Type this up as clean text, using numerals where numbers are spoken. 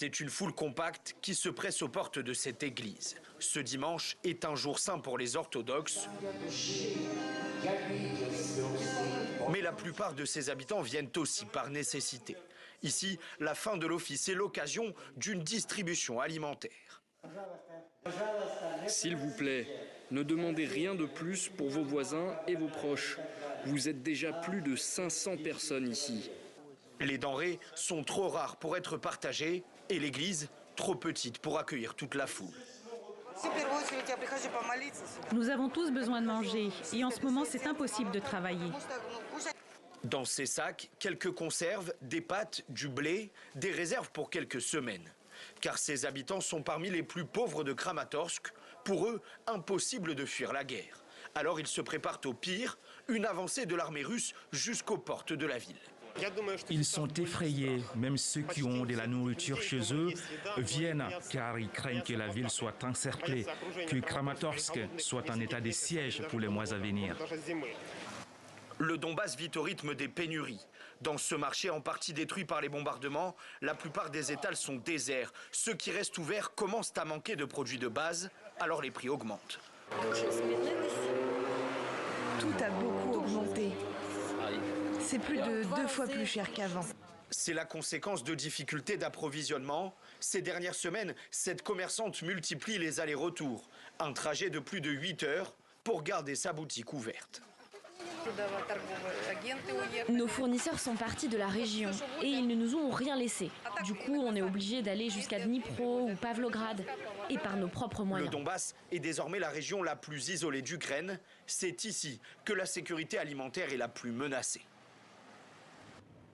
C'est une foule compacte qui se presse aux portes de cette église. Ce dimanche est un jour saint pour les orthodoxes. Mais la plupart de ces habitants viennent aussi par nécessité. Ici, la fin de l'office est l'occasion d'une distribution alimentaire. S'il vous plaît, ne demandez rien de plus pour vos voisins et vos proches. Vous êtes déjà plus de 500 personnes ici. Les denrées sont trop rares pour être partagées et l'église trop petite pour accueillir toute la foule. Nous avons tous besoin de manger et en ce moment c'est impossible de travailler. Dans ces sacs, quelques conserves, des pâtes, du blé, des réserves pour quelques semaines. Car ces habitants sont parmi les plus pauvres de Kramatorsk. Pour eux, impossible de fuir la guerre. Alors ils se préparent au pire, une avancée de l'armée russe jusqu'aux portes de la ville. Ils sont effrayés, même ceux qui ont de la nourriture chez eux viennent car ils craignent que la ville soit encerclée, que Kramatorsk soit en état de siège pour les mois à venir. Le Donbass vit au rythme des pénuries. Dans ce marché en partie détruit par les bombardements, la plupart des étals sont déserts. Ceux qui restent ouverts commencent à manquer de produits de base, alors les prix augmentent. Tout a beaucoup augmenté. C'est plus de 2 fois plus cher qu'avant. C'est la conséquence de difficultés d'approvisionnement. Ces dernières semaines, cette commerçante multiplie les allers-retours. Un trajet de plus de 8 heures pour garder sa boutique ouverte. Nos fournisseurs sont partis de la région et ils ne nous ont rien laissé. Du coup, on est obligé d'aller jusqu'à Dnipro ou Pavlograd et par nos propres moyens. Le Donbass est désormais la région la plus isolée d'Ukraine. C'est ici que la sécurité alimentaire est la plus menacée.